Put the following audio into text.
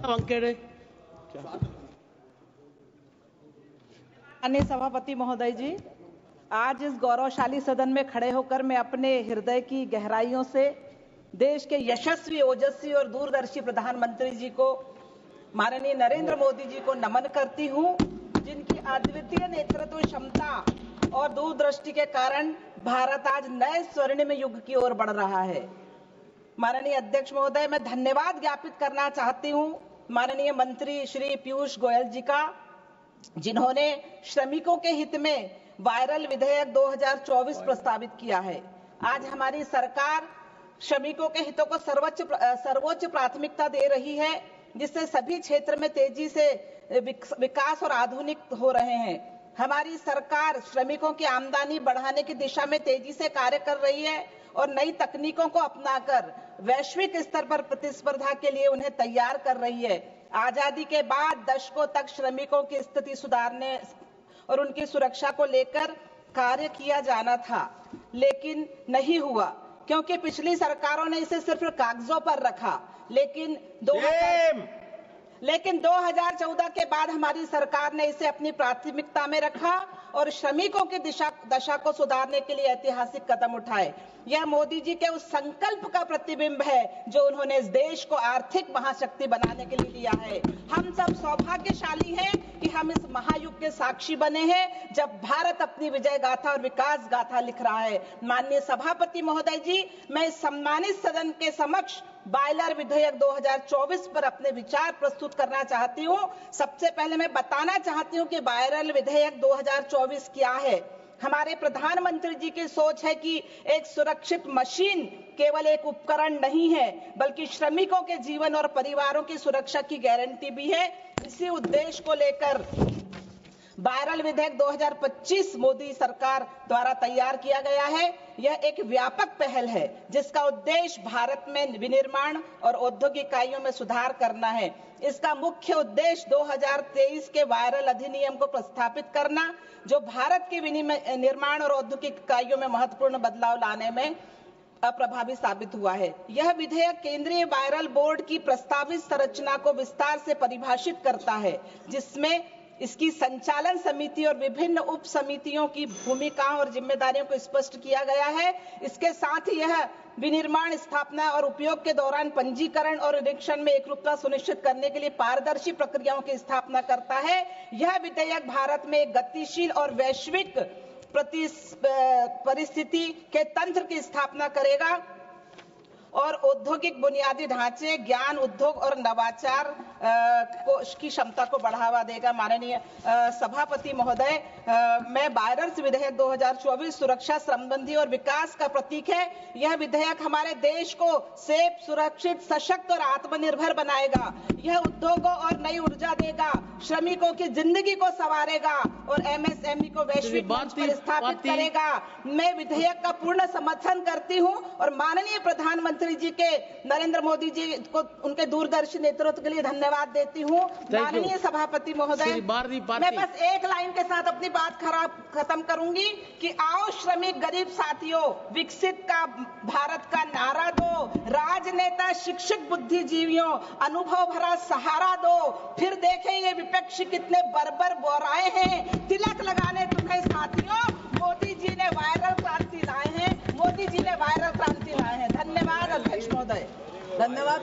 वानखेड़े। माननीय सभापति महोदय जी, आज इस गौरवशाली सदन में खड़े होकर मैं अपने हृदय की गहराइयों से देश के यशस्वी, ओजस्वी और दूरदर्शी प्रधानमंत्री जी को, माननीय नरेंद्र मोदी जी को नमन करती हूं, जिनकी अद्वितीय नेतृत्व क्षमता और दूरदृष्टि के कारण भारत आज नए स्वर्णिम युग की ओर बढ़ रहा है। माननीय अध्यक्ष महोदय, मैं धन्यवाद ज्ञापित करना चाहती हूं माननीय मंत्री श्री पीयूष गोयल जी का, जिन्होंने श्रमिकों के हित में वायरल विधेयक 2024 प्रस्तावित किया है। आज हमारी सरकार श्रमिकों के हितों को सर्वोच्च प्राथमिकता दे रही है, जिससे सभी क्षेत्र में तेजी से विकास और आधुनिक हो रहे हैं। हमारी सरकार श्रमिकों की आमदनी बढ़ाने की दिशा में तेजी से कार्य कर रही है और नई तकनीकों को अपनाकर वैश्विक स्तर पर प्रतिस्पर्धा के लिए उन्हें तैयार कर रही है। आजादी के बाद दशकों तक श्रमिकों की स्थिति सुधारने और उनकी सुरक्षा को लेकर कार्य किया जाना था, लेकिन नहीं हुआ, क्योंकि पिछली सरकारों ने इसे सिर्फ कागजों पर रखा। लेकिन 2014 के बाद हमारी सरकार ने इसे अपनी प्राथमिकता में रखा और श्रमिकों की दशा को सुधारने के लिए ऐतिहासिक कदम उठाए। यह मोदी जी के उस संकल्प का प्रतिबिंब है जो उन्होंने इस देश को आर्थिक महाशक्ति बनाने के लिए लिया है। हम सब सौभाग्यशाली हैं कि हम इस महायुग के साक्षी बने हैं, जब भारत अपनी विजय गाथा और विकास गाथा लिख रहा है। माननीय सभापति महोदय जी, मैं इस सम्मानित सदन के समक्ष वायरल विधेयक 2024 पर अपने विचार प्रस्तुत करना चाहती हूं। सबसे पहले मैं बताना चाहती हूं कि वायरल विधेयक 2024 क्या है। हमारे प्रधानमंत्री जी की सोच है कि एक सुरक्षित मशीन केवल एक उपकरण नहीं है, बल्कि श्रमिकों के जीवन और परिवारों की सुरक्षा की गारंटी भी है। इसी उद्देश्य को लेकर वायरल विधेयक 2025 मोदी सरकार द्वारा तैयार किया गया है। यह एक व्यापक पहल है, जिसका उद्देश्य भारत में विनिर्माण और औद्योगिक इकाइयों में सुधार करना है। इसका मुख्य उद्देश्य 2023 के वायरल अधिनियम को प्रस्तावित करना, जो भारत के विनिर्माण और औद्योगिक इकाइयों में महत्वपूर्ण बदलाव लाने में अप्रभावी साबित हुआ है। यह विधेयक केंद्रीय वायरल बोर्ड की प्रस्तावित संरचना को विस्तार से परिभाषित करता है, जिसमें इसकी संचालन समिति और विभिन्न उप समितियों की भूमिकाओं और जिम्मेदारियों को स्पष्ट किया गया है। इसके साथ ही यह विनिर्माण, स्थापना और उपयोग के दौरान पंजीकरण और निरीक्षण में एकरूपता सुनिश्चित करने के लिए पारदर्शी प्रक्रियाओं की स्थापना करता है। यह विधेयक भारत में एक गतिशील और वैश्विक परिस्थिति के तंत्र की स्थापना करेगा और औद्योगिक बुनियादी ढांचे, ज्ञान, उद्योग और नवाचार की क्षमता को बढ़ावा देगा। माननीय सभापति महोदय, मैं वायरल विधेयक 2024 सुरक्षा संबंधी और विकास का प्रतीक है। यह विधेयक हमारे देश को सेफ, सुरक्षित, सशक्त और आत्मनिर्भर बनाएगा। यह उद्योगों और नई ऊर्जा देगा, श्रमिकों की जिंदगी को संवारेगा और एमएसएमई को वैश्विक मंच पर स्थापित करेगा। मैं विधेयक का पूर्ण समर्थन करती हूं और माननीय प्रधानमंत्री जी के, नरेंद्र मोदी जी को, उनके दूरदर्शी नेतृत्व के लिए धन्यवाद देती हूं। माननीय सभापति महोदय, मैं बस एक लाइन के साथ अपनी बात खत्म करूंगी कि आओ श्रमिक गरीब साथियों, विकसित का भारत का नारा दो, राजनेता शिक्षित बुद्धिजीवियों अनुभव भरा सहारा दो, फिर देखें ये विपक्ष कितने बर्बर बोराए हैं, तिलक लगाने तुम्हें साथियों, मोदी जी ने वायरल क्रांति लाए हैं, मोदी जी ने वायरल क्रांति लाए हैं। धन्यवाद अध्यक्ष महोदय, धन्यवाद।